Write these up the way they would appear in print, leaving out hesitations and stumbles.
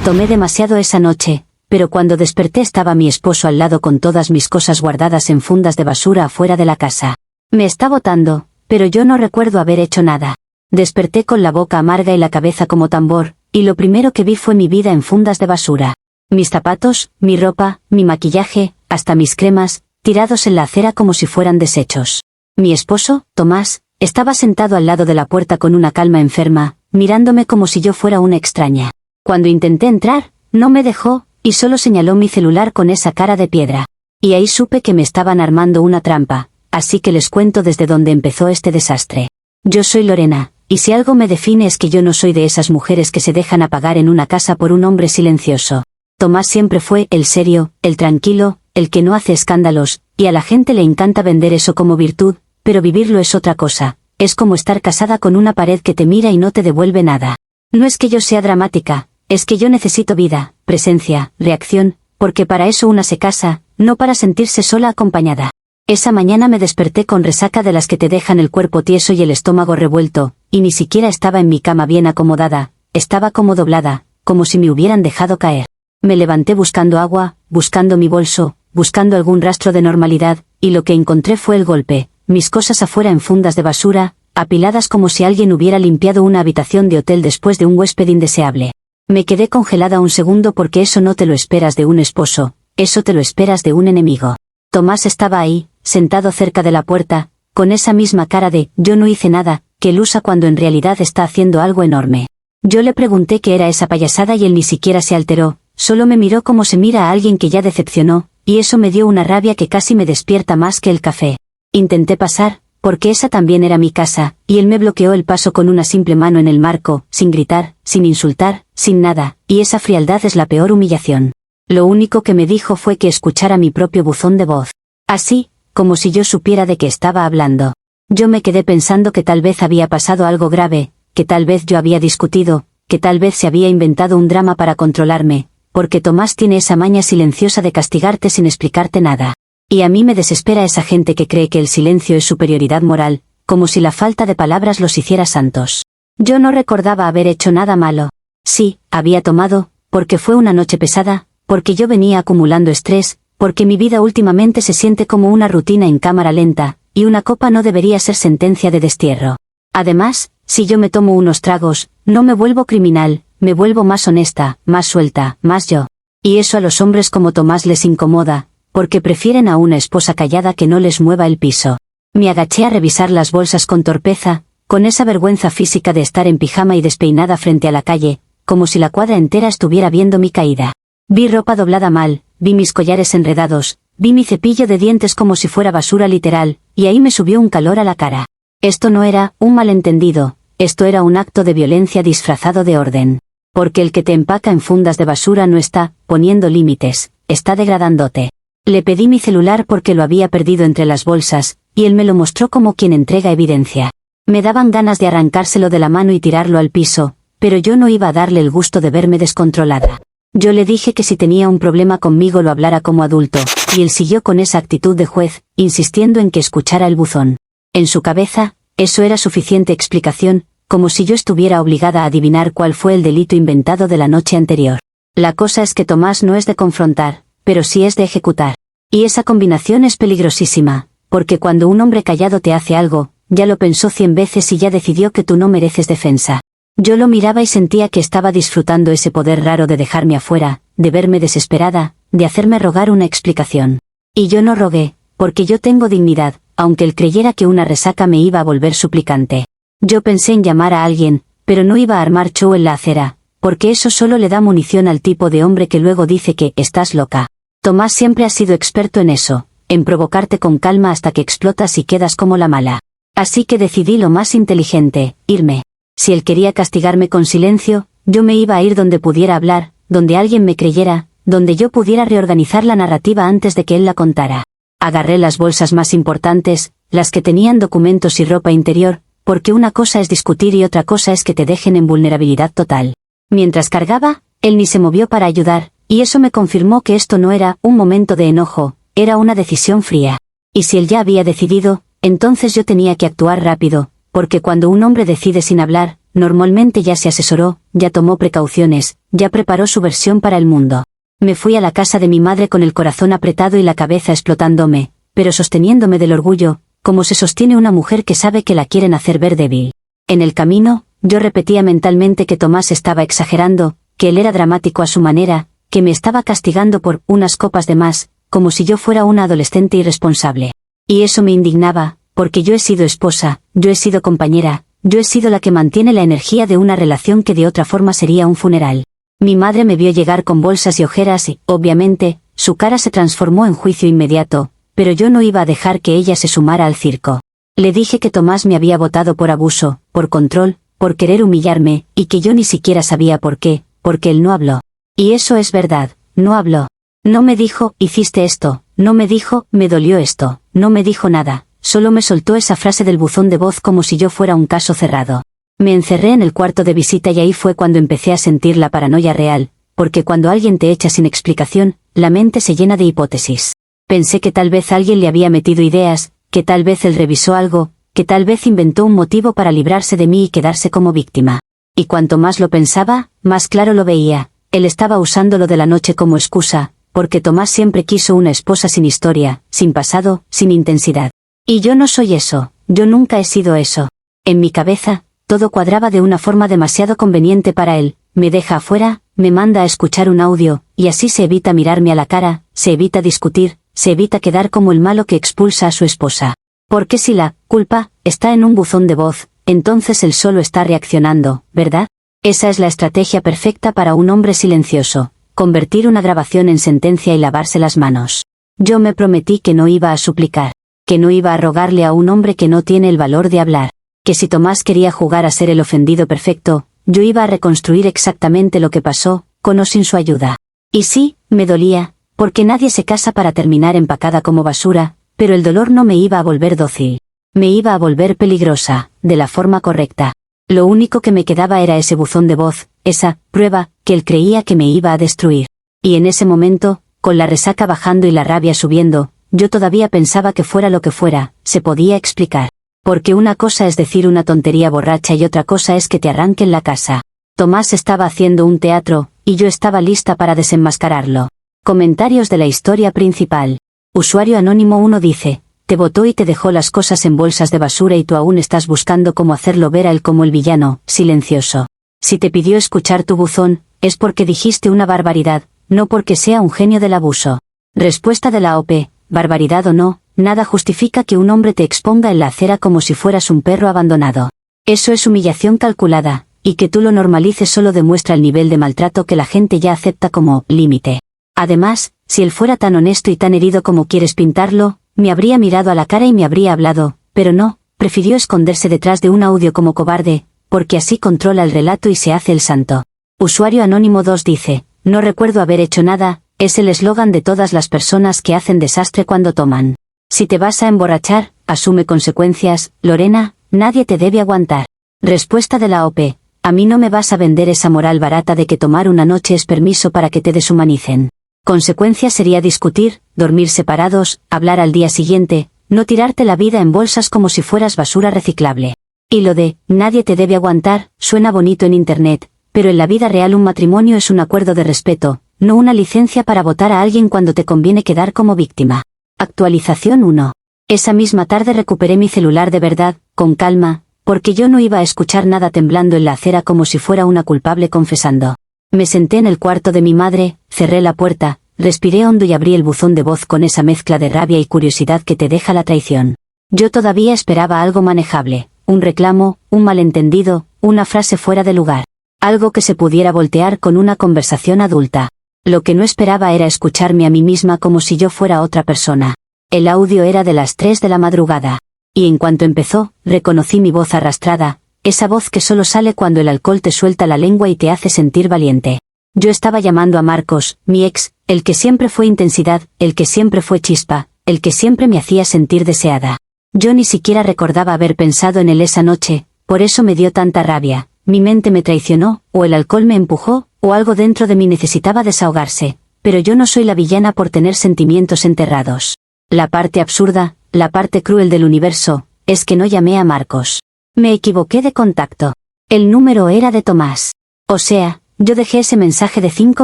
Tomé demasiado esa noche, pero cuando desperté estaba mi esposo al lado con todas mis cosas guardadas en fundas de basura afuera de la casa. Me está botando, pero yo no recuerdo haber hecho nada. Desperté con la boca amarga y la cabeza como tambor, y lo primero que vi fue mi vida en fundas de basura. Mis zapatos, mi ropa, mi maquillaje, hasta mis cremas, tirados en la acera como si fueran desechos. Mi esposo, Tomás, estaba sentado al lado de la puerta con una calma enferma, mirándome como si yo fuera una extraña. Cuando intenté entrar, no me dejó, y solo señaló mi celular con esa cara de piedra. Y ahí supe que me estaban armando una trampa, así que les cuento desde donde empezó este desastre. Yo soy Lorena, y si algo me define es que yo no soy de esas mujeres que se dejan apagar en una casa por un hombre silencioso. Tomás siempre fue el serio, el tranquilo, el que no hace escándalos, y a la gente le encanta vender eso como virtud, pero vivirlo es otra cosa. Es como estar casada con una pared que te mira y no te devuelve nada. No es que yo sea dramática, es que yo necesito vida, presencia, reacción, porque para eso una se casa, no para sentirse sola acompañada. Esa mañana me desperté con resaca de las que te dejan el cuerpo tieso y el estómago revuelto, y ni siquiera estaba en mi cama bien acomodada, estaba como doblada, como si me hubieran dejado caer. Me levanté buscando agua, buscando mi bolso, buscando algún rastro de normalidad, y lo que encontré fue el golpe, mis cosas afuera en fundas de basura, apiladas como si alguien hubiera limpiado una habitación de hotel después de un huésped indeseable. Me quedé congelada un segundo porque eso no te lo esperas de un esposo, eso te lo esperas de un enemigo. Tomás estaba ahí, sentado cerca de la puerta, con esa misma cara de «yo no hice nada», que él usa cuando en realidad está haciendo algo enorme. Yo le pregunté qué era esa payasada y él ni siquiera se alteró, solo me miró como se mira a alguien que ya decepcionó, y eso me dio una rabia que casi me despierta más que el café. Intenté pasar, porque esa también era mi casa, y él me bloqueó el paso con una simple mano en el marco, sin gritar, sin insultar, sin nada, y esa frialdad es la peor humillación. Lo único que me dijo fue que escuchara mi propio buzón de voz. Así, como si yo supiera de qué estaba hablando. Yo me quedé pensando que tal vez había pasado algo grave, que tal vez yo había discutido, que tal vez se había inventado un drama para controlarme, porque Tomás tiene esa maña silenciosa de castigarte sin explicarte nada. Y a mí me desespera esa gente que cree que el silencio es superioridad moral, como si la falta de palabras los hiciera santos. Yo no recordaba haber hecho nada malo. Sí, había tomado, porque fue una noche pesada, porque yo venía acumulando estrés, porque mi vida últimamente se siente como una rutina en cámara lenta, y una copa no debería ser sentencia de destierro. Además, si yo me tomo unos tragos, no me vuelvo criminal, me vuelvo más honesta, más suelta, más yo. Y eso a los hombres como Tomás les incomoda, porque prefieren a una esposa callada que no les mueva el piso. Me agaché a revisar las bolsas con torpeza, con esa vergüenza física de estar en pijama y despeinada frente a la calle, como si la cuadra entera estuviera viendo mi caída. Vi ropa doblada mal, vi mis collares enredados, vi mi cepillo de dientes como si fuera basura literal, y ahí me subió un calor a la cara. Esto no era un malentendido, esto era un acto de violencia disfrazado de orden. Porque el que te empaca en fundas de basura no está poniendo límites, está degradándote. Le pedí mi celular porque lo había perdido entre las bolsas, y él me lo mostró como quien entrega evidencia. Me daban ganas de arrancárselo de la mano y tirarlo al piso, pero yo no iba a darle el gusto de verme descontrolada. Yo le dije que si tenía un problema conmigo lo hablara como adulto, y él siguió con esa actitud de juez, insistiendo en que escuchara el buzón. En su cabeza, eso era suficiente explicación, como si yo estuviera obligada a adivinar cuál fue el delito inventado de la noche anterior. La cosa es que Tomás no es de confrontar, pero sí es de ejecutar. Y esa combinación es peligrosísima, porque cuando un hombre callado te hace algo, ya lo pensó 100 veces y ya decidió que tú no mereces defensa. Yo lo miraba y sentía que estaba disfrutando ese poder raro de dejarme afuera, de verme desesperada, de hacerme rogar una explicación. Y yo no rogué, porque yo tengo dignidad, aunque él creyera que una resaca me iba a volver suplicante. Yo pensé en llamar a alguien, pero no iba a armar show en la acera, porque eso solo le da munición al tipo de hombre que luego dice que estás loca. Tomás siempre ha sido experto en eso, en provocarte con calma hasta que explotas y quedas como la mala. Así que decidí lo más inteligente, irme. Si él quería castigarme con silencio, yo me iba a ir donde pudiera hablar, donde alguien me creyera, donde yo pudiera reorganizar la narrativa antes de que él la contara. Agarré las bolsas más importantes, las que tenían documentos y ropa interior, porque una cosa es discutir y otra cosa es que te dejen en vulnerabilidad total. Mientras cargaba, él ni se movió para ayudar, y eso me confirmó que esto no era un momento de enojo, era una decisión fría. Y si él ya había decidido, entonces yo tenía que actuar rápido, porque cuando un hombre decide sin hablar, normalmente ya se asesoró, ya tomó precauciones, ya preparó su versión para el mundo. Me fui a la casa de mi madre con el corazón apretado y la cabeza explotándome, pero sosteniéndome del orgullo, como se sostiene una mujer que sabe que la quieren hacer ver débil. En el camino, yo repetía mentalmente que Tomás estaba exagerando, que él era dramático a su manera, que me estaba castigando por unas copas de más, como si yo fuera una adolescente irresponsable. Y eso me indignaba, porque yo he sido esposa, yo he sido compañera, yo he sido la que mantiene la energía de una relación que de otra forma sería un funeral. Mi madre me vio llegar con bolsas y ojeras y, obviamente, su cara se transformó en juicio inmediato, pero yo no iba a dejar que ella se sumara al circo. Le dije que Tomás me había votado por abuso, por control, por querer humillarme, y que yo ni siquiera sabía por qué, porque él no habló. Y eso es verdad, no habló. No me dijo, hiciste esto, no me dijo, me dolió esto, no me dijo nada, solo me soltó esa frase del buzón de voz como si yo fuera un caso cerrado. Me encerré en el cuarto de visita y ahí fue cuando empecé a sentir la paranoia real, porque cuando alguien te echa sin explicación, la mente se llena de hipótesis. Pensé que tal vez alguien le había metido ideas, que tal vez él revisó algo, que tal vez inventó un motivo para librarse de mí y quedarse como víctima. Y cuanto más lo pensaba, más claro lo veía, él estaba usando lo de la noche como excusa, porque Tomás siempre quiso una esposa sin historia, sin pasado, sin intensidad. Y yo no soy eso, yo nunca he sido eso. En mi cabeza, todo cuadraba de una forma demasiado conveniente para él, me deja afuera, me manda a escuchar un audio, y así se evita mirarme a la cara, se evita discutir, se evita quedar como el malo que expulsa a su esposa. Porque si la culpa está en un buzón de voz, entonces él solo está reaccionando, ¿verdad? Esa es la estrategia perfecta para un hombre silencioso, convertir una grabación en sentencia y lavarse las manos. Yo me prometí que no iba a suplicar, que no iba a rogarle a un hombre que no tiene el valor de hablar, que si Tomás quería jugar a ser el ofendido perfecto, yo iba a reconstruir exactamente lo que pasó, con o sin su ayuda. Y sí, me dolía, porque nadie se casa para terminar empacada como basura, pero el dolor no me iba a volver dócil. Me iba a volver peligrosa, de la forma correcta. Lo único que me quedaba era ese buzón de voz, esa prueba, que él creía que me iba a destruir. Y en ese momento, con la resaca bajando y la rabia subiendo, yo todavía pensaba que fuera lo que fuera, se podía explicar. Porque una cosa es decir una tontería borracha y otra cosa es que te arranquen la casa. Tomás estaba haciendo un teatro, y yo estaba lista para desenmascararlo. Comentarios de la historia principal. Usuario anónimo 1 dice, te votó y te dejó las cosas en bolsas de basura y tú aún estás buscando cómo hacerlo ver a él como el villano, silencioso. Si te pidió escuchar tu buzón, es porque dijiste una barbaridad, no porque sea un genio del abuso. Respuesta de la OP, barbaridad o no, nada justifica que un hombre te exponga en la acera como si fueras un perro abandonado. Eso es humillación calculada, y que tú lo normalices solo demuestra el nivel de maltrato que la gente ya acepta como límite. Además, si él fuera tan honesto y tan herido como quieres pintarlo, me habría mirado a la cara y me habría hablado, pero no, prefirió esconderse detrás de un audio como cobarde, porque así controla el relato y se hace el santo. Usuario anónimo 2 dice, no recuerdo haber hecho nada, es el eslogan de todas las personas que hacen desastre cuando toman. Si te vas a emborrachar, asume consecuencias, Lorena, nadie te debe aguantar. Respuesta de la OP, a mí no me vas a vender esa moral barata de que tomar una noche es permiso para que te deshumanicen. Consecuencia sería discutir, dormir separados, hablar al día siguiente, no tirarte la vida en bolsas como si fueras basura reciclable. Y lo de, nadie te debe aguantar, suena bonito en internet, pero en la vida real un matrimonio es un acuerdo de respeto, no una licencia para votar a alguien cuando te conviene quedar como víctima. Actualización 1. Esa misma tarde recuperé mi celular de verdad, con calma, porque yo no iba a escuchar nada temblando en la acera como si fuera una culpable confesando. Me senté en el cuarto de mi madre, cerré la puerta, respiré hondo y abrí el buzón de voz con esa mezcla de rabia y curiosidad que te deja la traición. Yo todavía esperaba algo manejable, un reclamo, un malentendido, una frase fuera de lugar. Algo que se pudiera voltear con una conversación adulta. Lo que no esperaba era escucharme a mí misma como si yo fuera otra persona. El audio era de las 3 de la madrugada. Y en cuanto empezó, reconocí mi voz arrastrada, esa voz que solo sale cuando el alcohol te suelta la lengua y te hace sentir valiente. Yo estaba llamando a Marcos, mi ex, el que siempre fue intensidad, el que siempre fue chispa, el que siempre me hacía sentir deseada. Yo ni siquiera recordaba haber pensado en él esa noche, por eso me dio tanta rabia. Mi mente me traicionó, o el alcohol me empujó, o algo dentro de mí necesitaba desahogarse, pero yo no soy la villana por tener sentimientos enterrados. La parte absurda, la parte cruel del universo, es que no llamé a Marcos. Me equivoqué de contacto. El número era de Tomás. O sea, yo dejé ese mensaje de 5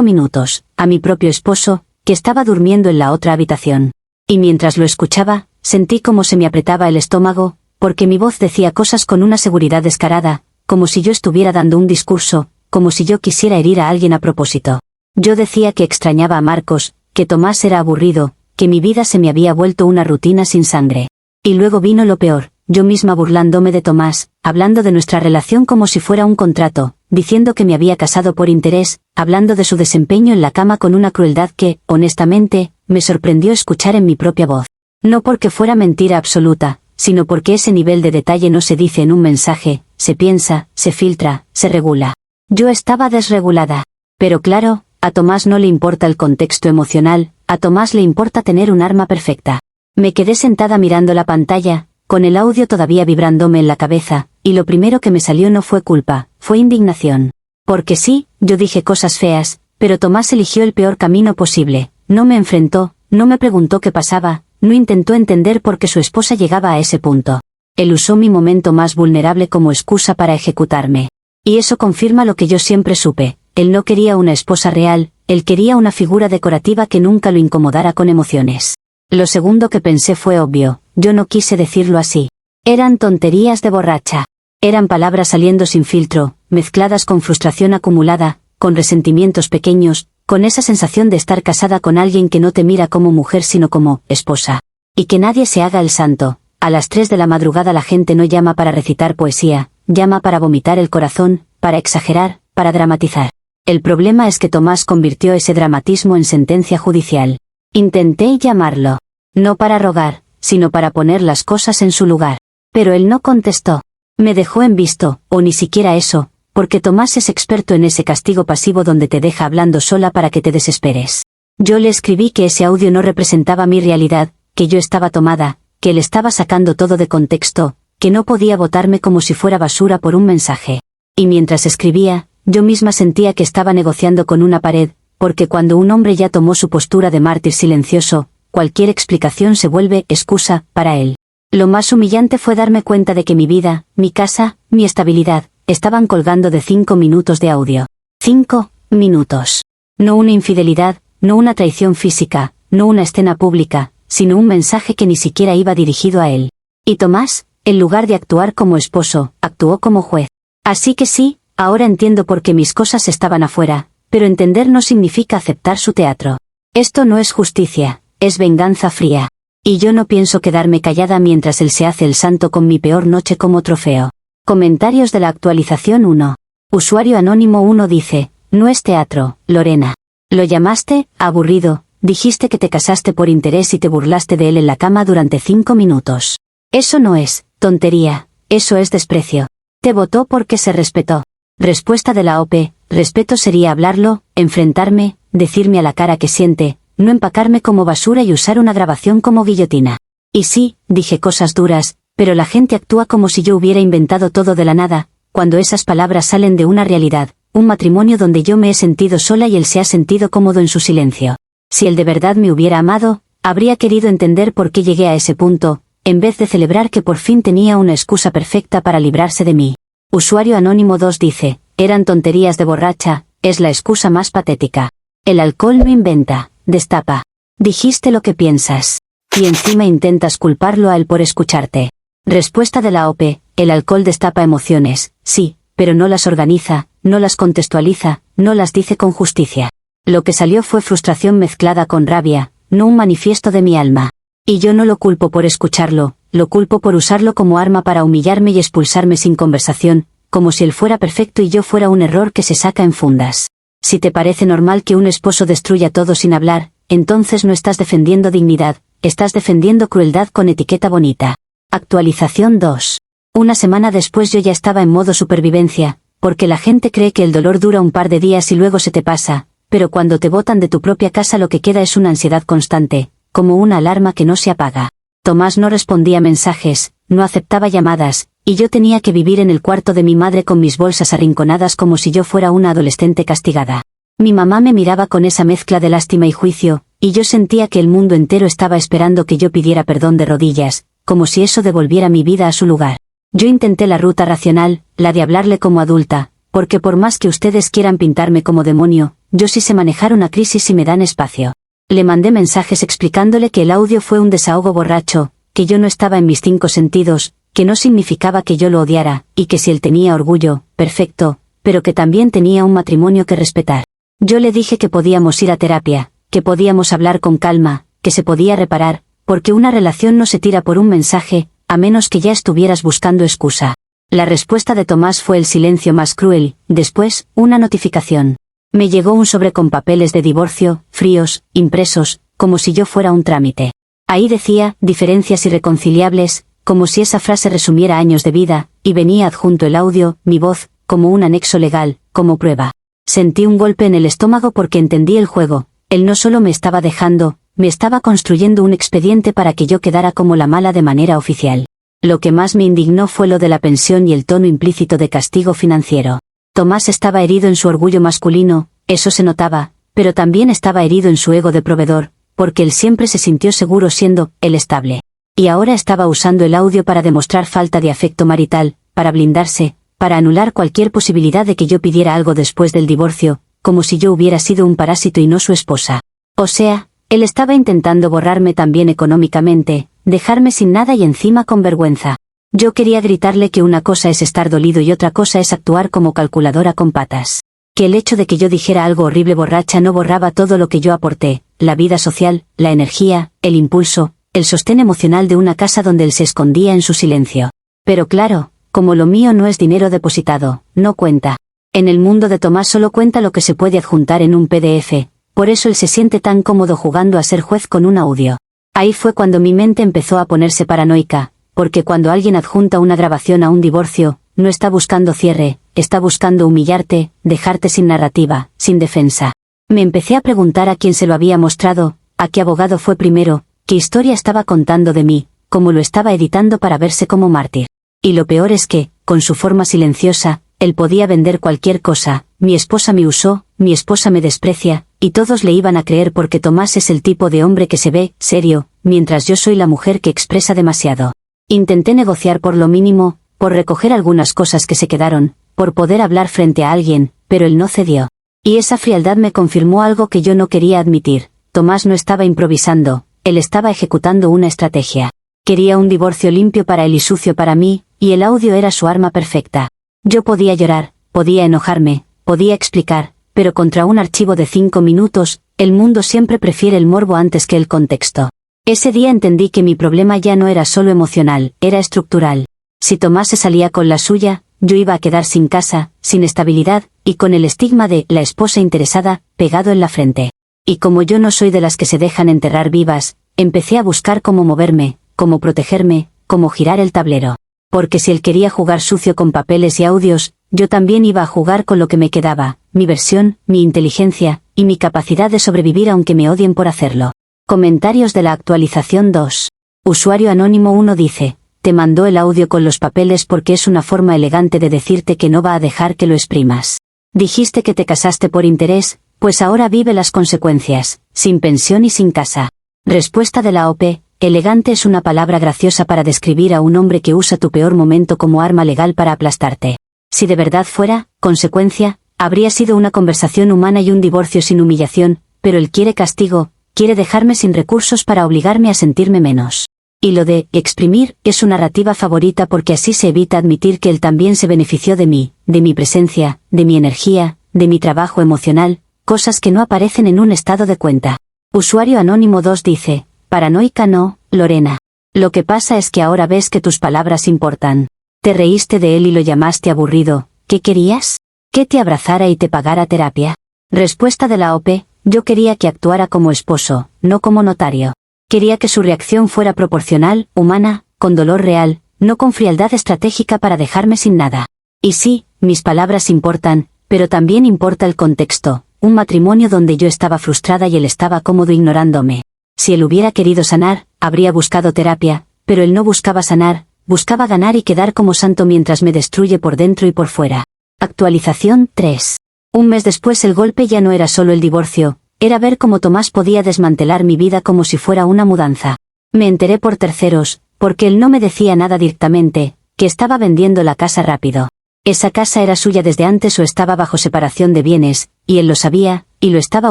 minutos, a mi propio esposo, que estaba durmiendo en la otra habitación. Y mientras lo escuchaba, sentí como se me apretaba el estómago, porque mi voz decía cosas con una seguridad descarada, como si yo estuviera dando un discurso, como si yo quisiera herir a alguien a propósito. Yo decía que extrañaba a Marcos, que Tomás era aburrido, que mi vida se me había vuelto una rutina sin sangre. Y luego vino lo peor, yo misma burlándome de Tomás, hablando de nuestra relación como si fuera un contrato, diciendo que me había casado por interés, hablando de su desempeño en la cama con una crueldad que, honestamente, me sorprendió escuchar en mi propia voz. No porque fuera mentira absoluta, sino porque ese nivel de detalle no se dice en un mensaje, se piensa, se filtra, se regula. Yo estaba desregulada. Pero claro, a Tomás no le importa el contexto emocional, a Tomás le importa tener un arma perfecta. Me quedé sentada mirando la pantalla, con el audio todavía vibrándome en la cabeza, y lo primero que me salió no fue culpa, fue indignación. Porque sí, yo dije cosas feas, pero Tomás eligió el peor camino posible, no me enfrentó, no me preguntó qué pasaba, no intentó entender por qué su esposa llegaba a ese punto. Él usó mi momento más vulnerable como excusa para ejecutarme. Y eso confirma lo que yo siempre supe, él no quería una esposa real, él quería una figura decorativa que nunca lo incomodara con emociones. Lo segundo que pensé fue obvio, yo no quise decirlo así. Eran tonterías de borracha. Eran palabras saliendo sin filtro, mezcladas con frustración acumulada, con resentimientos pequeños, con esa sensación de estar casada con alguien que no te mira como mujer sino como esposa. Y que nadie se haga el santo. A las 3 de la madrugada la gente no llama para recitar poesía, llama para vomitar el corazón, para exagerar, para dramatizar. El problema es que Tomás convirtió ese dramatismo en sentencia judicial. Intenté llamarlo. No para rogar, sino para poner las cosas en su lugar. Pero él no contestó. Me dejó en visto, o ni siquiera eso, porque Tomás es experto en ese castigo pasivo donde te deja hablando sola para que te desesperes. Yo le escribí que ese audio no representaba mi realidad, que yo estaba tomada, que él estaba sacando todo de contexto, que no podía botarme como si fuera basura por un mensaje. Y mientras escribía, yo misma sentía que estaba negociando con una pared, porque cuando un hombre ya tomó su postura de mártir silencioso, cualquier explicación se vuelve excusa para él. Lo más humillante fue darme cuenta de que mi vida, mi casa, mi estabilidad, estaban colgando de 5 minutos de audio. 5 minutos. No una infidelidad, no una traición física, no una escena pública, sino un mensaje que ni siquiera iba dirigido a él. Y Tomás, en lugar de actuar como esposo, actuó como juez. Así que sí, ahora entiendo por qué mis cosas estaban afuera, pero entender no significa aceptar su teatro. Esto no es justicia, es venganza fría. Y yo no pienso quedarme callada mientras él se hace el santo con mi peor noche como trofeo. Comentarios de la actualización 1. Usuario anónimo 1 dice, no es teatro, Lorena. Lo llamaste, aburrido, dijiste que te casaste por interés y te burlaste de él en la cama durante 5 minutos. Eso no es tontería, eso es desprecio. Te votó porque se respetó. Respuesta de la OP, respeto sería hablarlo, enfrentarme, decirme a la cara que siente, no empacarme como basura y usar una grabación como guillotina. Y sí, dije cosas duras, pero la gente actúa como si yo hubiera inventado todo de la nada, cuando esas palabras salen de una realidad, un matrimonio donde yo me he sentido sola y él se ha sentido cómodo en su silencio. Si él de verdad me hubiera amado, habría querido entender por qué llegué a ese punto, en vez de celebrar que por fin tenía una excusa perfecta para librarse de mí. Usuario anónimo 2 dice, eran tonterías de borracha, es la excusa más patética. El alcohol no inventa, destapa. Dijiste lo que piensas. Y encima intentas culparlo a él por escucharte. Respuesta de la OP, el alcohol destapa emociones, sí, pero no las organiza, no las contextualiza, no las dice con justicia. Lo que salió fue frustración mezclada con rabia, no un manifiesto de mi alma. Y yo no lo culpo por escucharlo, lo culpo por usarlo como arma para humillarme y expulsarme sin conversación, como si él fuera perfecto y yo fuera un error que se saca en fundas. Si te parece normal que un esposo destruya todo sin hablar, entonces no estás defendiendo dignidad, estás defendiendo crueldad con etiqueta bonita. Actualización 2. Una semana después yo ya estaba en modo supervivencia, porque la gente cree que el dolor dura un par de días y luego se te pasa, pero cuando te botan de tu propia casa lo que queda es una ansiedad constante, como una alarma que no se apaga. Tomás no respondía mensajes, no aceptaba llamadas, y yo tenía que vivir en el cuarto de mi madre con mis bolsas arrinconadas como si yo fuera una adolescente castigada. Mi mamá me miraba con esa mezcla de lástima y juicio, y yo sentía que el mundo entero estaba esperando que yo pidiera perdón de rodillas, como si eso devolviera mi vida a su lugar. Yo intenté la ruta racional, la de hablarle como adulta, porque por más que ustedes quieran pintarme como demonio, yo sí sé manejar una crisis si me dan espacio. Le mandé mensajes explicándole que el audio fue un desahogo borracho, que yo no estaba en mis 5 sentidos, que no significaba que yo lo odiara, y que si él tenía orgullo, perfecto, pero que también tenía un matrimonio que respetar. Yo le dije que podíamos ir a terapia, que podíamos hablar con calma, que se podía reparar, porque una relación no se tira por un mensaje, a menos que ya estuvieras buscando excusa. La respuesta de Tomás fue el silencio más cruel, después, una notificación. Me llegó un sobre con papeles de divorcio, fríos, impresos, como si yo fuera un trámite. Ahí decía, diferencias irreconciliables, como si esa frase resumiera años de vida, y venía adjunto el audio, mi voz, como un anexo legal, como prueba. Sentí un golpe en el estómago porque entendí el juego. Él no solo me estaba dejando, me estaba construyendo un expediente para que yo quedara como la mala de manera oficial. Lo que más me indignó fue lo de la pensión y el tono implícito de castigo financiero. Tomás estaba herido en su orgullo masculino, eso se notaba, pero también estaba herido en su ego de proveedor, porque él siempre se sintió seguro siendo el estable. Y ahora estaba usando el audio para demostrar falta de afecto marital, para blindarse, para anular cualquier posibilidad de que yo pidiera algo después del divorcio, como si yo hubiera sido un parásito y no su esposa. O sea, él estaba intentando borrarme también económicamente, dejarme sin nada y encima con vergüenza. Yo quería gritarle que una cosa es estar dolido y otra cosa es actuar como calculadora con patas. Que el hecho de que yo dijera algo horrible borracha no borraba todo lo que yo aporté, la vida social, la energía, el impulso, el sostén emocional de una casa donde él se escondía en su silencio. Pero claro, como lo mío no es dinero depositado, no cuenta. En el mundo de Tomás solo cuenta lo que se puede adjuntar en un PDF, por eso él se siente tan cómodo jugando a ser juez con un audio. Ahí fue cuando mi mente empezó a ponerse paranoica, porque cuando alguien adjunta una grabación a un divorcio, no está buscando cierre, está buscando humillarte, dejarte sin narrativa, sin defensa. Me empecé a preguntar a quién se lo había mostrado, a qué abogado fue primero, qué historia estaba contando de mí, cómo lo estaba editando para verse como mártir. Y lo peor es que, con su forma silenciosa, él podía vender cualquier cosa, mi esposa me usó, mi esposa me desprecia, y todos le iban a creer porque Tomás es el tipo de hombre que se ve serio, mientras yo soy la mujer que expresa demasiado. Intenté negociar por lo mínimo, por recoger algunas cosas que se quedaron, por poder hablar frente a alguien, pero él no cedió. Y esa frialdad me confirmó algo que yo no quería admitir. Tomás no estaba improvisando, él estaba ejecutando una estrategia. Quería un divorcio limpio para él y sucio para mí, y el audio era su arma perfecta. Yo podía llorar, podía enojarme, podía explicar, pero contra un archivo de 5 minutos, el mundo siempre prefiere el morbo antes que el contexto. Ese día entendí que mi problema ya no era solo emocional, era estructural. Si Tomás se salía con la suya, yo iba a quedar sin casa, sin estabilidad, y con el estigma de la esposa interesada, pegado en la frente. Y como yo no soy de las que se dejan enterrar vivas, empecé a buscar cómo moverme, cómo protegerme, cómo girar el tablero. Porque si él quería jugar sucio con papeles y audios, yo también iba a jugar con lo que me quedaba, mi versión, mi inteligencia, y mi capacidad de sobrevivir aunque me odien por hacerlo. Comentarios de la actualización 2. Usuario anónimo 1 dice, te mandó el audio con los papeles porque es una forma elegante de decirte que no va a dejar que lo exprimas. Dijiste que te casaste por interés, pues ahora vive las consecuencias, sin pensión y sin casa. Respuesta de la OP, elegante es una palabra graciosa para describir a un hombre que usa tu peor momento como arma legal para aplastarte. Si de verdad fuera, consecuencia, habría sido una conversación humana y un divorcio sin humillación, pero él quiere castigo, quiere dejarme sin recursos para obligarme a sentirme menos. Y lo de exprimir es su narrativa favorita porque así se evita admitir que él también se benefició de mí, de mi presencia, de mi energía, de mi trabajo emocional, cosas que no aparecen en un estado de cuenta. Usuario anónimo 2 dice, paranoica no, Lorena. Lo que pasa es que ahora ves que tus palabras importan. Te reíste de él y lo llamaste aburrido, ¿qué querías? ¿Que te abrazara y te pagara terapia? Respuesta de la OP, yo quería que actuara como esposo, no como notario. Quería que su reacción fuera proporcional, humana, con dolor real, no con frialdad estratégica para dejarme sin nada. Y sí, mis palabras importan, pero también importa el contexto, un matrimonio donde yo estaba frustrada y él estaba cómodo ignorándome. Si él hubiera querido sanar, habría buscado terapia, pero él no buscaba sanar, buscaba ganar y quedar como santo mientras me destruye por dentro y por fuera. Actualización 3. Un mes después el golpe ya no era solo el divorcio, era ver cómo Tomás podía desmantelar mi vida como si fuera una mudanza. Me enteré por terceros, porque él no me decía nada directamente, que estaba vendiendo la casa rápido. Esa casa era suya desde antes o estaba bajo separación de bienes, y él lo sabía, y lo estaba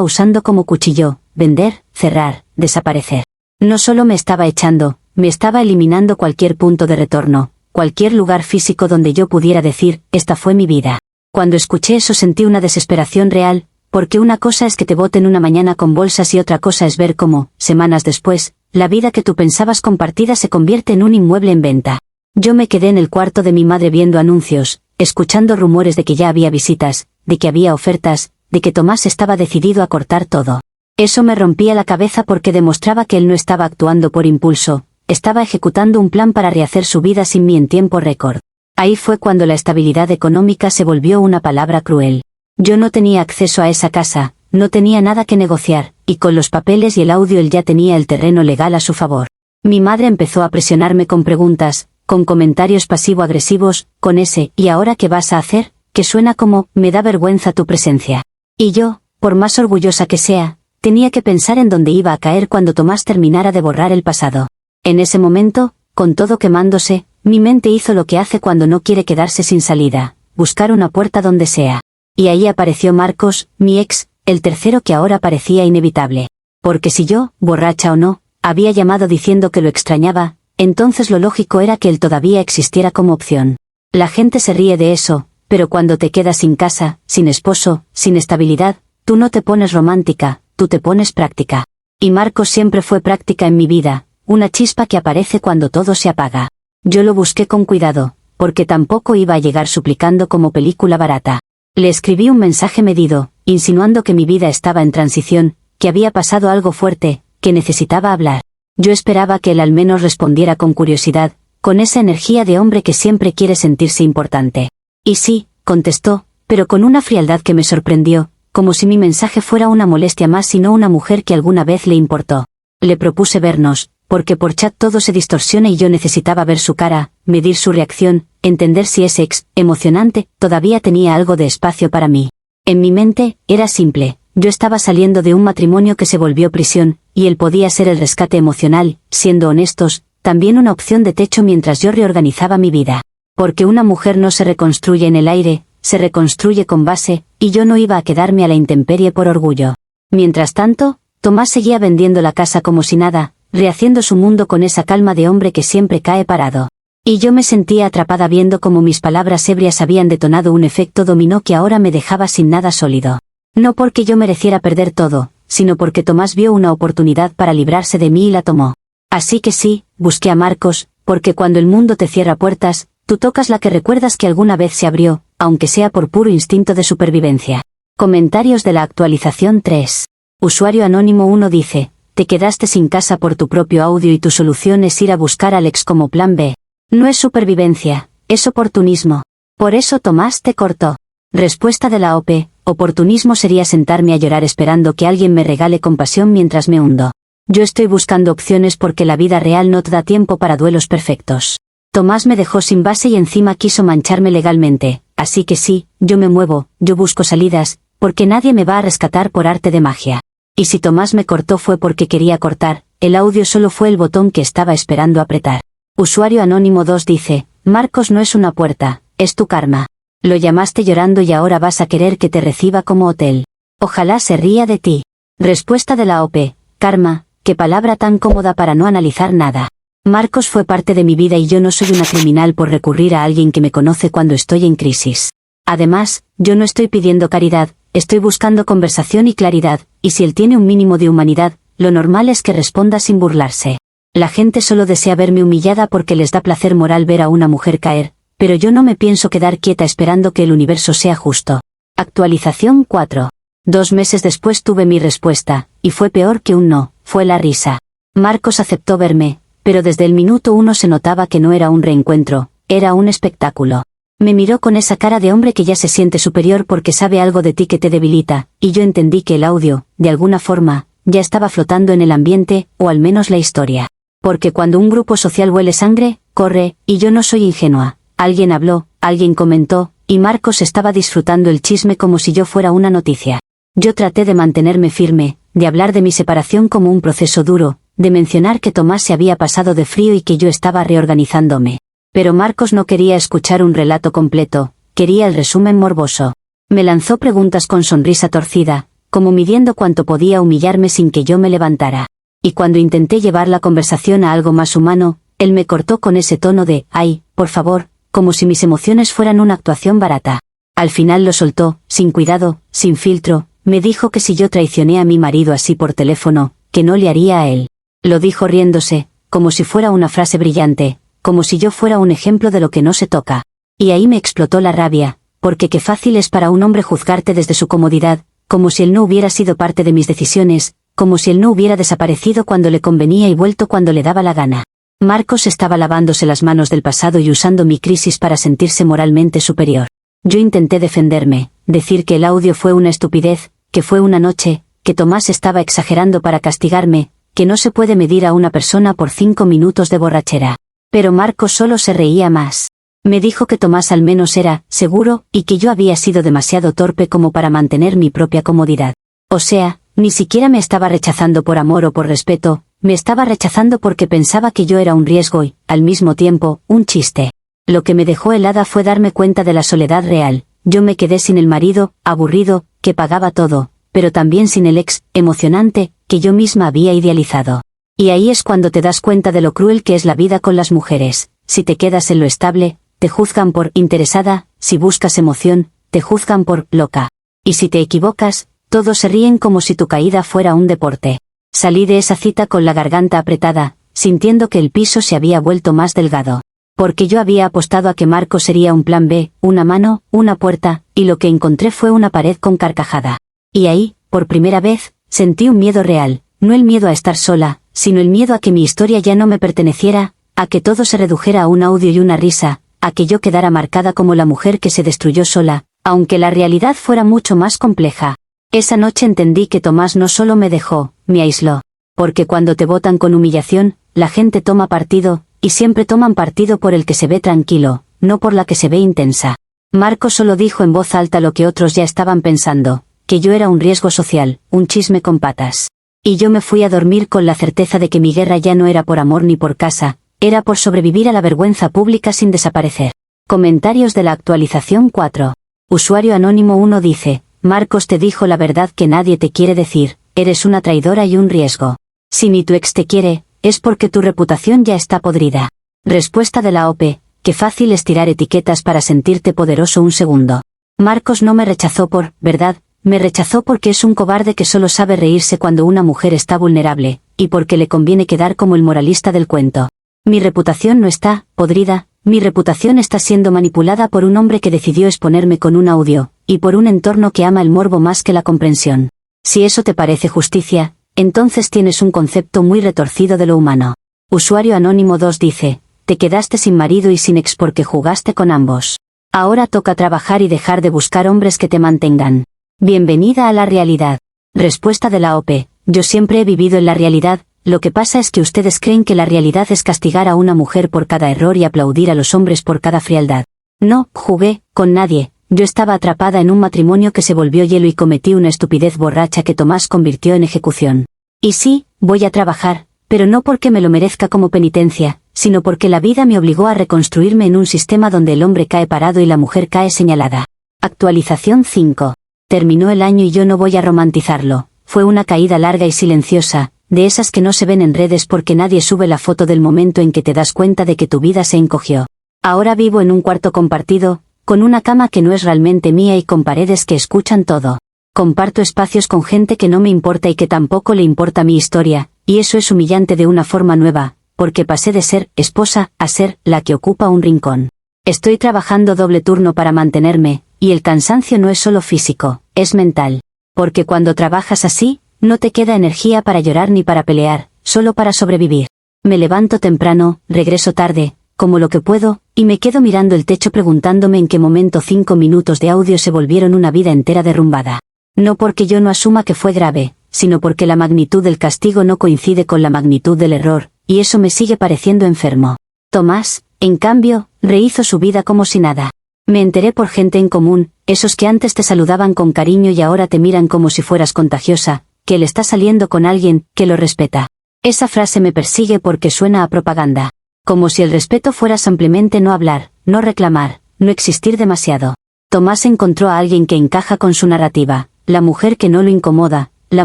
usando como cuchillo: vender, cerrar, desaparecer. No solo me estaba echando, me estaba eliminando cualquier punto de retorno, cualquier lugar físico donde yo pudiera decir: esta fue mi vida. Cuando escuché eso sentí una desesperación real, porque una cosa es que te boten una mañana con bolsas y otra cosa es ver cómo, semanas después, la vida que tú pensabas compartida se convierte en un inmueble en venta. Yo me quedé en el cuarto de mi madre viendo anuncios, escuchando rumores de que ya había visitas, de que había ofertas, de que Tomás estaba decidido a cortar todo. Eso me rompía la cabeza porque demostraba que él no estaba actuando por impulso, estaba ejecutando un plan para rehacer su vida sin mí en tiempo récord. Ahí fue cuando la estabilidad económica se volvió una palabra cruel. Yo no tenía acceso a esa casa, no tenía nada que negociar, y con los papeles y el audio él ya tenía el terreno legal a su favor. Mi madre empezó a presionarme con preguntas, con comentarios pasivo-agresivos, con ese «¿y ahora qué vas a hacer?», que suena como «me da vergüenza tu presencia». Y yo, por más orgullosa que sea, tenía que pensar en dónde iba a caer cuando Tomás terminara de borrar el pasado. En ese momento, con todo quemándose, mi mente hizo lo que hace cuando no quiere quedarse sin salida: buscar una puerta donde sea. Y ahí apareció Marcos, mi ex, el tercero que ahora parecía inevitable. Porque si yo, borracha o no, había llamado diciendo que lo extrañaba, entonces lo lógico era que él todavía existiera como opción. La gente se ríe de eso, pero cuando te quedas sin casa, sin esposo, sin estabilidad, tú no te pones romántica, tú te pones práctica. Y Marcos siempre fue práctica en mi vida, una chispa que aparece cuando todo se apaga. Yo lo busqué con cuidado, porque tampoco iba a llegar suplicando como película barata. Le escribí un mensaje medido, insinuando que mi vida estaba en transición, que había pasado algo fuerte, que necesitaba hablar. Yo esperaba que él al menos respondiera con curiosidad, con esa energía de hombre que siempre quiere sentirse importante. Y sí, contestó, pero con una frialdad que me sorprendió, como si mi mensaje fuera una molestia más y no una mujer que alguna vez le importó. Le propuse vernos, porque por chat todo se distorsiona y yo necesitaba ver su cara, medir su reacción, entender si ese ex, emocionante, todavía tenía algo de espacio para mí. En mi mente, era simple: yo estaba saliendo de un matrimonio que se volvió prisión, y él podía ser el rescate emocional, siendo honestos, también una opción de techo mientras yo reorganizaba mi vida. Porque una mujer no se reconstruye en el aire, se reconstruye con base, y yo no iba a quedarme a la intemperie por orgullo. Mientras tanto, Tomás seguía vendiendo la casa como si nada, rehaciendo su mundo con esa calma de hombre que siempre cae parado. Y yo me sentía atrapada viendo cómo mis palabras ebrias habían detonado un efecto dominó que ahora me dejaba sin nada sólido. No porque yo mereciera perder todo, sino porque Tomás vio una oportunidad para librarse de mí y la tomó. Así que sí, busqué a Marcos, porque cuando el mundo te cierra puertas, tú tocas la que recuerdas que alguna vez se abrió, aunque sea por puro instinto de supervivencia. Comentarios de la actualización 3. Usuario anónimo 1 dice: te quedaste sin casa por tu propio audio y tu solución es ir a buscar al ex como plan B. No es supervivencia, es oportunismo. Por eso Tomás te cortó. Respuesta de la OP: oportunismo sería sentarme a llorar esperando que alguien me regale compasión mientras me hundo. Yo estoy buscando opciones porque la vida real no te da tiempo para duelos perfectos. Tomás me dejó sin base y encima quiso mancharme legalmente, así que sí, yo me muevo, yo busco salidas, porque nadie me va a rescatar por arte de magia. Y si Tomás me cortó fue porque quería cortar, el audio solo fue el botón que estaba esperando apretar. Usuario anónimo 2 dice: Marcos no es una puerta, es tu karma. Lo llamaste llorando y ahora vas a querer que te reciba como hotel. Ojalá se ría de ti. Respuesta de la OP: karma, qué palabra tan cómoda para no analizar nada. Marcos fue parte de mi vida y yo no soy una criminal por recurrir a alguien que me conoce cuando estoy en crisis. Además, yo no estoy pidiendo caridad, estoy buscando conversación y claridad, y si él tiene un mínimo de humanidad, lo normal es que responda sin burlarse. La gente solo desea verme humillada porque les da placer moral ver a una mujer caer, pero yo no me pienso quedar quieta esperando que el universo sea justo. Actualización 4. 2 meses después tuve mi respuesta, y fue peor que un no, fue la risa. Marcos aceptó verme, pero desde el minuto 1 se notaba que no era un reencuentro, era un espectáculo. Me miró con esa cara de hombre que ya se siente superior porque sabe algo de ti que te debilita, y yo entendí que el audio, de alguna forma, ya estaba flotando en el ambiente, o al menos la historia. Porque cuando un grupo social huele sangre, corre, y yo no soy ingenua. Alguien habló, alguien comentó, y Marcos estaba disfrutando el chisme como si yo fuera una noticia. Yo traté de mantenerme firme, de hablar de mi separación como un proceso duro, de mencionar que Tomás se había pasado de frío y que yo estaba reorganizándome. Pero Marcos no quería escuchar un relato completo, Quería el resumen morboso. Me lanzó preguntas con sonrisa torcida, como midiendo cuánto podía humillarme sin que yo me levantara. Y cuando intenté llevar la conversación a algo más humano, él me cortó con ese tono de, ay, por favor, como si mis emociones fueran una actuación barata. Al final lo soltó, sin cuidado, sin filtro, me dijo que si yo traicioné a mi marido así por teléfono, que no le haría a él. Lo dijo riéndose, como si fuera una frase brillante, como si yo fuera un ejemplo de lo que no se toca. Y ahí me explotó la rabia, porque qué fácil es para un hombre juzgarte desde su comodidad, como si él no hubiera sido parte de mis decisiones, como si él no hubiera desaparecido cuando le convenía y vuelto cuando le daba la gana. Marcos estaba lavándose las manos del pasado y usando mi crisis para sentirse moralmente superior. Yo intenté defenderme, decir que el audio fue una estupidez, que fue una noche, que Tomás estaba exagerando para castigarme, que no se puede medir a una persona por 5 minutos de borrachera. Pero Marcos solo se reía más. Me dijo que Tomás al menos era seguro, y que yo había sido demasiado torpe como para mantener mi propia comodidad. O sea, ni siquiera me estaba rechazando por amor o por respeto, me estaba rechazando porque pensaba que yo era un riesgo y, al mismo tiempo, un chiste. Lo que me dejó helada fue darme cuenta de la soledad real. Yo me quedé sin el marido, aburrido, que pagaba todo, pero también sin el ex, emocionante, que yo misma había idealizado. Y ahí es cuando te das cuenta de lo cruel que es la vida con las mujeres. Si te quedas en lo estable, te juzgan por interesada, si buscas emoción, te juzgan por loca. Y si te equivocas, todos se ríen como si tu caída fuera un deporte. Salí de esa cita con la garganta apretada, sintiendo que el piso se había vuelto más delgado. Porque yo había apostado a que Marco sería un plan B, una mano, una puerta, y lo que encontré fue una pared con carcajada. Y ahí, por primera vez, sentí un miedo real, no el miedo a estar sola, sino el miedo a que mi historia ya no me perteneciera, a que todo se redujera a un audio y una risa, a que yo quedara marcada como la mujer que se destruyó sola, aunque la realidad fuera mucho más compleja. Esa noche entendí que Tomás no solo me dejó, me aisló. Porque cuando te botan con humillación, la gente toma partido, y siempre toman partido por el que se ve tranquilo, no por la que se ve intensa. Marco solo dijo en voz alta lo que otros ya estaban pensando, que yo era un riesgo social, un chisme con patas. Y yo me fui a dormir con la certeza de que mi guerra ya no era por amor ni por casa, era por sobrevivir a la vergüenza pública sin desaparecer. Comentarios de la actualización 4. Usuario anónimo 1 dice, Marcos te dijo la verdad que nadie te quiere decir, eres una traidora y un riesgo. Si ni tu ex te quiere, es porque tu reputación ya está podrida. Respuesta de la OP, qué fácil es tirar etiquetas para sentirte poderoso un segundo. Marcos no me rechazó por, verdad, me rechazó porque es un cobarde que solo sabe reírse cuando una mujer está vulnerable, y porque le conviene quedar como el moralista del cuento. Mi reputación no está podrida, mi reputación está siendo manipulada por un hombre que decidió exponerme con un audio, y por un entorno que ama el morbo más que la comprensión. Si eso te parece justicia, entonces tienes un concepto muy retorcido de lo humano. Usuario anónimo 2 dice, te quedaste sin marido y sin ex porque jugaste con ambos. Ahora toca trabajar y dejar de buscar hombres que te mantengan. Bienvenida a la realidad. Respuesta de la OP, yo siempre he vivido en la realidad, lo que pasa es que ustedes creen que la realidad es castigar a una mujer por cada error y aplaudir a los hombres por cada frialdad. No, jugué con nadie. Yo estaba atrapada en un matrimonio que se volvió hielo y cometí una estupidez borracha que Tomás convirtió en ejecución. Y sí, voy a trabajar, pero no porque me lo merezca como penitencia, sino porque la vida me obligó a reconstruirme en un sistema donde el hombre cae parado y la mujer cae señalada. Actualización 5. Terminó el año y yo no voy a romantizarlo. Fue una caída larga y silenciosa, de esas que no se ven en redes porque nadie sube la foto del momento en que te das cuenta de que tu vida se encogió. Ahora vivo en un cuarto compartido, con una cama que no es realmente mía y con paredes que escuchan todo. Comparto espacios con gente que no me importa y que tampoco le importa mi historia, y eso es humillante de una forma nueva, porque pasé de ser esposa a ser la que ocupa un rincón. Estoy trabajando doble turno para mantenerme, y el cansancio no es solo físico, es mental. Porque cuando trabajas así, no te queda energía para llorar ni para pelear, solo para sobrevivir. Me levanto temprano, regreso tarde, como lo que puedo, y me quedo mirando el techo preguntándome en qué momento 5 minutos de audio se volvieron una vida entera derrumbada. No porque yo no asuma que fue grave, sino porque la magnitud del castigo no coincide con la magnitud del error, y eso me sigue pareciendo enfermo. Tomás, en cambio, rehizo su vida como si nada. Me enteré por gente en común, esos que antes te saludaban con cariño y ahora te miran como si fueras contagiosa, que él está saliendo con alguien que lo respeta. Esa frase me persigue porque suena a propaganda. Como si el respeto fuera simplemente no hablar, no reclamar, no existir demasiado. Tomás encontró a alguien que encaja con su narrativa, la mujer que no lo incomoda, la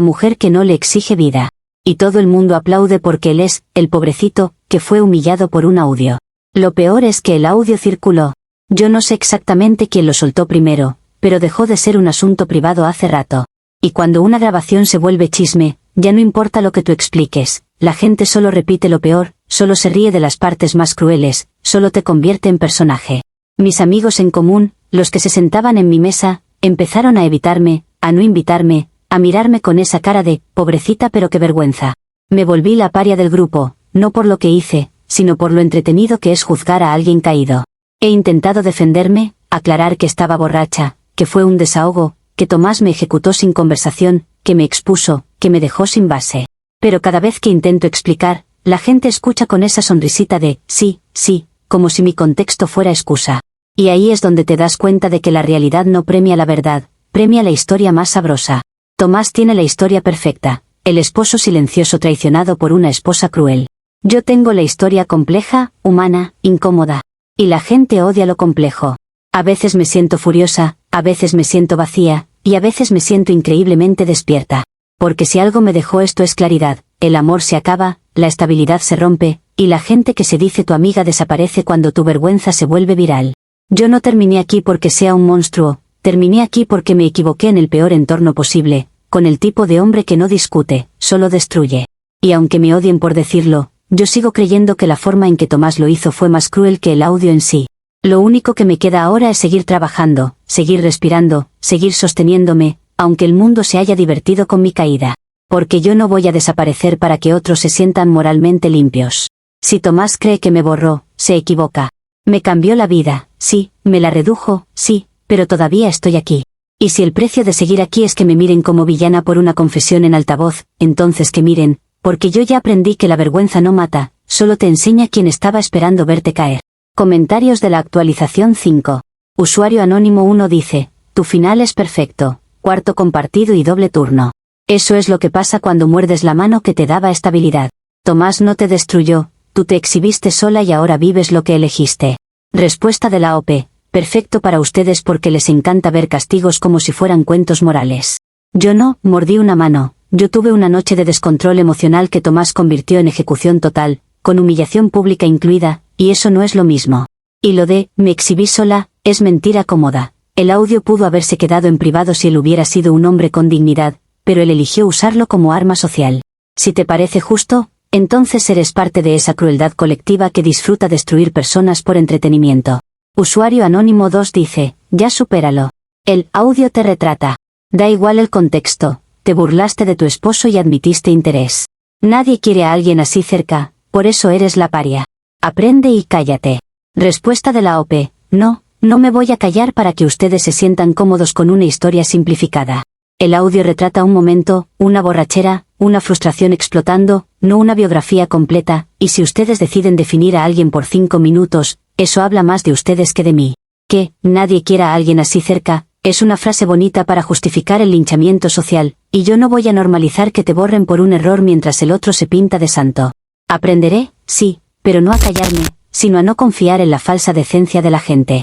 mujer que no le exige vida. Y todo el mundo aplaude porque él es, el pobrecito, que fue humillado por un audio. Lo peor es que el audio circuló. Yo no sé exactamente quién lo soltó primero, pero dejó de ser un asunto privado hace rato. Y cuando una grabación se vuelve chisme, ya no importa lo que tú expliques, la gente solo repite lo peor, solo se ríe de las partes más crueles, solo te convierte en personaje. Mis amigos en común, los que se sentaban en mi mesa, empezaron a evitarme, a no invitarme, a mirarme con esa cara de, pobrecita pero qué vergüenza. Me volví la paria del grupo, no por lo que hice, sino por lo entretenido que es juzgar a alguien caído. He intentado defenderme, aclarar que estaba borracha, que fue un desahogo, que Tomás me ejecutó sin conversación, que me expuso, que me dejó sin base. Pero cada vez que intento explicar, la gente escucha con esa sonrisita de, sí, sí, como si mi contexto fuera excusa. Y ahí es donde te das cuenta de que la realidad no premia la verdad, premia la historia más sabrosa. Tomás tiene la historia perfecta, el esposo silencioso traicionado por una esposa cruel. Yo tengo la historia compleja, humana, incómoda. Y la gente odia lo complejo. A veces me siento furiosa, a veces me siento vacía, y a veces me siento increíblemente despierta. Porque si algo me dejó esto es claridad, el amor se acaba, la estabilidad se rompe, y la gente que se dice tu amiga desaparece cuando tu vergüenza se vuelve viral. Yo no terminé aquí porque sea un monstruo, terminé aquí porque me equivoqué en el peor entorno posible, con el tipo de hombre que no discute, solo destruye. Y aunque me odien por decirlo, yo sigo creyendo que la forma en que Tomás lo hizo fue más cruel que el audio en sí. Lo único que me queda ahora es seguir trabajando, seguir respirando, seguir sosteniéndome, aunque el mundo se haya divertido con mi caída. Porque yo no voy a desaparecer para que otros se sientan moralmente limpios. Si Tomás cree que me borró, se equivoca. Me cambió la vida, sí, me la redujo, sí, pero todavía estoy aquí. Y si el precio de seguir aquí es que me miren como villana por una confesión en altavoz, entonces que miren, porque yo ya aprendí que la vergüenza no mata, solo te enseña quien estaba esperando verte caer. Comentarios de la actualización 5. Usuario anónimo 1 dice, tu final es perfecto, cuarto compartido y doble turno. Eso es lo que pasa cuando muerdes la mano que te daba estabilidad. Tomás no te destruyó, tú te exhibiste sola y ahora vives lo que elegiste. Respuesta de la OP, perfecto para ustedes porque les encanta ver castigos como si fueran cuentos morales. Yo no, mordí una mano, yo tuve una noche de descontrol emocional que Tomás convirtió en ejecución total, con humillación pública incluida, y eso no es lo mismo. Y lo de, me exhibí sola, es mentira cómoda. El audio pudo haberse quedado en privado si él hubiera sido un hombre con dignidad, pero él eligió usarlo como arma social. Si te parece justo, entonces eres parte de esa crueldad colectiva que disfruta destruir personas por entretenimiento. Usuario anónimo 2 dice, ya supéralo. El audio te retrata. Da igual el contexto, te burlaste de tu esposo y admitiste interés. Nadie quiere a alguien así cerca, por eso eres la paria. Aprende y cállate. Respuesta de la OP, no me voy a callar para que ustedes se sientan cómodos con una historia simplificada. El audio retrata un momento, una borrachera, una frustración explotando, no una biografía completa, y si ustedes deciden definir a alguien por 5 minutos, eso habla más de ustedes que de mí. Que, nadie quiera a alguien así cerca, es una frase bonita para justificar el linchamiento social, y yo no voy a normalizar que te borren por un error mientras el otro se pinta de santo. Aprenderé, sí, pero no a callarme, sino a no confiar en la falsa decencia de la gente.